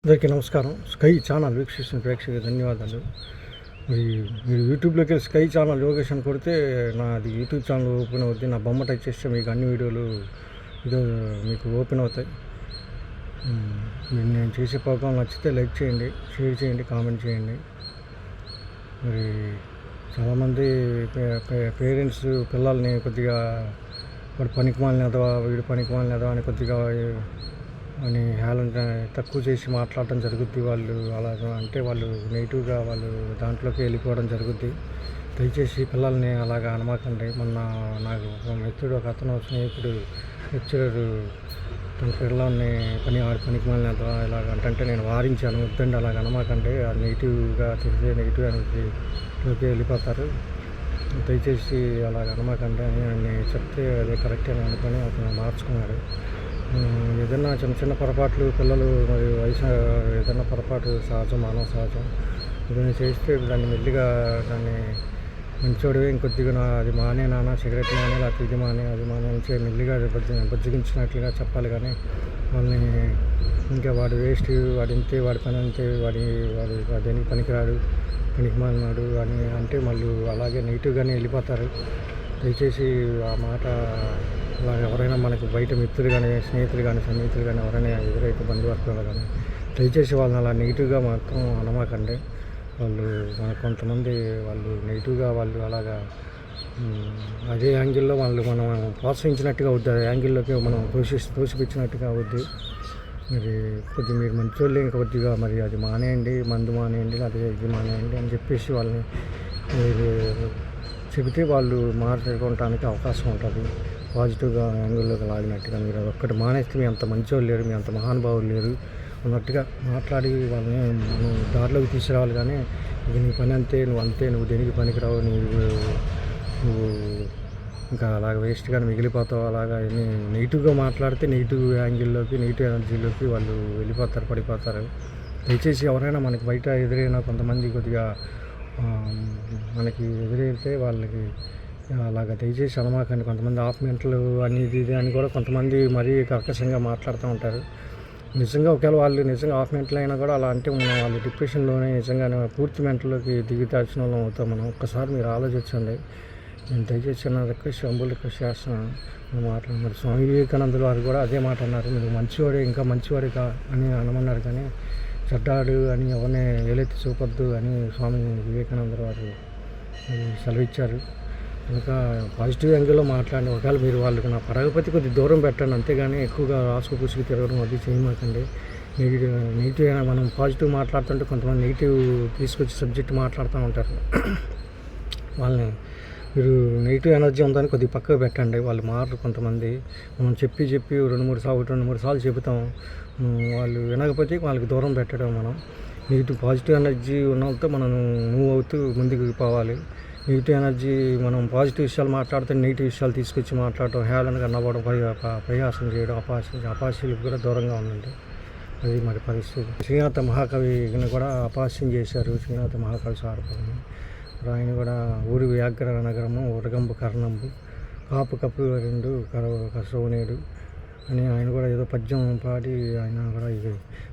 అందరికీ నమస్కారం. Sky channel వీక్షిస్తున్న ప్రేక్షకులకు ధన్యవాదాలు. మరి మీరు యూట్యూబ్లోకి వెళ్ళి స్కై ఛానల్ లొకేషన్ కొడితే నాది యూట్యూబ్ ఛానల్ ఓపెన్ అవుతుంది. నా బొమ్మ టచ్ చేస్తే మీకు అన్ని వీడియోలు మీకు ఓపెన్ అవుతాయి. నేను చేసే ప్రోగ్రాం నచ్చితే లైక్ చేయండి, షేర్ చేయండి, కామెంట్ చేయండి. మరి చాలామంది పేరెంట్స్ పిల్లల్ని కొద్దిగా వాడు పనికిమాలినదా వీడు పనికిమాలినదా అని కొద్దిగా అని తక్కువ చేసి మాట్లాడటం జరుగుద్ది. వాళ్ళు అలా అంటే వాళ్ళు నెగిటివ్గా వాళ్ళు దాంట్లోకి వెళ్ళిపోవడం జరుగుద్ది. దయచేసి పిల్లల్ని అలాగా అనమాకండి. మొన్న నాకు ఒక మిత్రుడు ఒక స్నేహితుడు లెక్చరరు తన పిల్లల్ని పనికిమాలినదా ఇలాగ అంటే నేను వారించాను, వద్దండి అలాగ అనమాకండి, అది నెగిటివ్గా తిరిగితే నెగిటివ్ అనేలోకి వెళ్ళిపోతారు, దయచేసి అలాగ అనమాకండి అని చెప్తే అదే కరెక్ట్ అని అనుకొని అతను మార్చుకున్నాడు. ఏదైనా చిన్న చిన్న పొరపాట్లు పిల్లలు మరి వయసు ఏదైనా పొరపాటు సహజం, మానవ సహజం. ఏదైనా చేస్తే దాన్ని మెల్లిగా దాన్ని మంచోడివే ఇంకొద్దిగా అది మానే నాన్న, సిగరెట్ మానే, లేకపోతే ఇది మానే అది మానే అని మెల్లిగా బుజ్జగించినట్లుగా చెప్పాలి. కానీ వాళ్ళని ఇంకా వాడు వేస్ట్, వాడి ఇంతే, వాడి పని అంతే, వాడు దేనికి పనికిరాడు, పనికి మాలినాడు అని అంటే మళ్ళీ అలాగే నెగిటివ్గానే వెళ్ళిపోతారు. దయచేసి ఆ మాట అలా ఎవరైనా మనకు బయట మిత్రులు కానీ, స్నేహితులు కానీ, సన్నిహితులు కానీ ఎవరైనా ఎదురైతే బంధువర్గాలు కానీ దయచేసి వాళ్ళని అలా నెగిటివ్గా మాత్రం అనమాకండి. వాళ్ళు మనకు కొంతమంది వాళ్ళు నెగిటివ్గా వాళ్ళు అలాగా అదే యాంగిల్లో మనం ప్రోత్సహించినట్టుగా అవుద్ది, అదే యాంగిల్లోకి మనం తోసిపించినట్టుగా అవుద్ది. మరి కొద్దిగా మీరు మంచోళ్ళే ఇంకా కొద్దిగా మరి అది మానేయండి, మందు మానేయండి, అదే ఇది మానేయండి అని చెప్పేసి వాళ్ళని చెబితే వాళ్ళు మాట్లాడుకోవటానికి అవకాశం ఉంటుంది. పాజిటివ్గా యాంగిల్లోకి లాగినట్టుగా మీరు ఒక్కటి మానేస్తే మీ అంత మంచివాళ్ళు లేరు, మీ అంత మహానుభావులు లేరు అన్నట్టుగా మాట్లాడి వాళ్ళని మనం దారిలోకి తీసుకురావాలి. కానీ ఇది నీ పని అంతే, నువ్వు దేనికి పనికిరావు, నువ్వు ఇంకా అలాగ వేస్ట్గానే మిగిలిపోతావు, అలాగా నెగిటివ్గా మాట్లాడితే నెగిటివ్ యాంగిల్లోకి, నెగిటివ్ ఎనర్జీలోకి వాళ్ళు వెళ్ళిపోతారు, పడిపోతారు. దయచేసి ఎవరైనా మనకి బయట ఎదురైనా కొంతమంది కొద్దిగా మనకి ఎదురైతే వాళ్ళకి అలాగ దయచేసి అనమాకండి. కొంతమంది హాఫ్ మెంటల్ అని ఇది అని కూడా కొంతమంది మరీ కర్కశంగా మాట్లాడుతూ ఉంటారు. నిజంగా ఒకవేళ వాళ్ళు నిజంగా హాఫ్ మెంటల్ అయినా కూడా అలా అంటే మనం వాళ్ళు డిప్రెషన్లోనే నిజంగానే పూర్తి మెంటల్లోకి దిగుతాల్సిన వాళ్ళం అవుతాం మనం. ఒక్కసారి మీరు ఆలోచించండి. నేను దయచేసి నా రిక్వెస్ట్ చేస్తున్నాను మాట్లాడి. మరి స్వామి వివేకానందులు వారు కూడా అదే మాట అన్నారు, మీరు మంచివాడే, ఇంకా మంచివాడే అని అనమన్నారు. కానీ చెడ్డాడు అని ఎవరిని ఏలెత్తి చూపొద్దు అని స్వామి వివేకానంద వారు సెలవిచ్చారు. ఇంకా పాజిటివ్ యాంగిల్లో మాట్లాడండి. ఒకవేళ మీరు వాళ్ళకి నా పరగపతి కొద్దిగా దూరం పెట్టండి, అంతేగాని ఎక్కువగా రాసుకు పుసుకు తిరగడం అది చేయమాకండి. నెగిటివ్ అయినా మనం పాజిటివ్ మాట్లాడుతుంటే కొంతమంది నెగిటివ్ తీసుకొచ్చి సబ్జెక్ట్ మాట్లాడుతూ ఉంటారు. వాళ్ళని మీరు నెగిటివ్ ఎనర్జీ ఉందని కొద్దిగా పక్కకు పెట్టండి. వాళ్ళు మారరు కొంతమంది. మనం చెప్పి 2-3 సార్లు చెబుతాం, వాళ్ళు వినకపోతే వాళ్ళకి దూరం పెట్టడం. మనం నెగిటివ్ పాజిటివ్ ఎనర్జీ ఉన్న వాళ్ళతో మనం మూవ్ అవుతూ ముందుకు పోవాలి. నెగిటివ్ ఎనర్జీ మనం పాజిటివ్ విషయాలు మాట్లాడితే నెగిటివ్ విషయాలు తీసుకొచ్చి మాట్లాడటం, హేళనగా నవ్వడం, ప్రయాసం చేయడం, అపాస్యులకు కూడా దూరంగా ఉండండి. అది మరి పరిస్థితి. శ్రీనాథ మహాకవిని కూడా అపహాస్యం చేశారు. శ్రీనాథ మహాకవి సార్పని ఆయన కూడా ఊరి వ్యాఘ్ర నగరము ఉరగంబు కర్ణంబు కాపు కప్పు రెండు కసవునేడు అని ఆయన కూడా ఏదో పద్యం పాడి ఆయన కూడా ఇది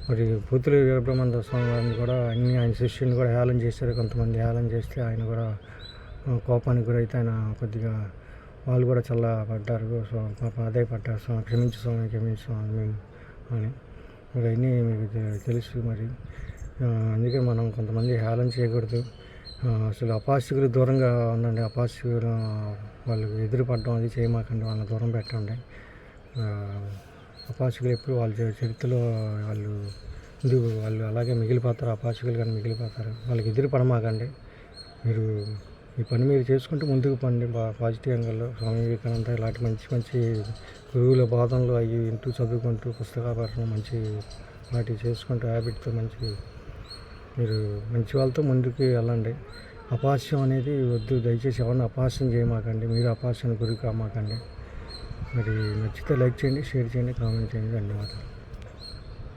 మరి పూతులు వీరబ్రహ్మానంద స్వామి వారిని కూడా ఆయన శిష్యుని కూడా హేళన చేశారు. కొంతమంది హేళన చేస్తే ఆయన కూడా కోపానికి గురైతే ఆయన కొద్దిగా వాళ్ళు కూడా చల్లబడ్డారు. అదే పడ్డారు, క్షమించు స్వామి అని. మరి అన్నీ మీకు తెలుసు. మరి అందుకే మనం కొంతమంది హేళన చేయకూడదు. అసలు అపాస్యకులు దూరంగా ఉండండి. అపాస్యకులు వాళ్ళకి ఎదురుపడడం అది చేయమాకండి, వాళ్ళని దూరం పెట్టండి. అపాస్యకులు ఎప్పుడు వాళ్ళ చరిత్రలో వాళ్ళు అలాగే మిగిలిపోతారు. అపాస్యకులు కానీ మిగిలిపోతారు. వాళ్ళకి ఎదురు పడమాకండి. మీరు ఈ పని మీరు చేసుకుంటూ ముందుకు పండి పాజిటివ్ యాంగిల్లో. స్వామి వివేకానంద ఇలాంటి మంచి గురువుల బోధనలు అవి వింటూ చదువుకుంటూ పుస్తకాపరణ మంచి వాటి చేసుకుంటూ హ్యాబిట్తో మీరు మంచి వాళ్ళతో ముందుకు వెళ్ళండి. అపహాస్యం అనేది వద్దు. దయచేసి ఎవరిని అపహాస్యం చేయమాకండి, మీరు అపహాస్యానికి గురి కామాకండి. మరి నచ్చితే లైక్ చేయండి, షేర్ చేయండి, కామెంట్ చేయండి. ధన్యవాదాలు.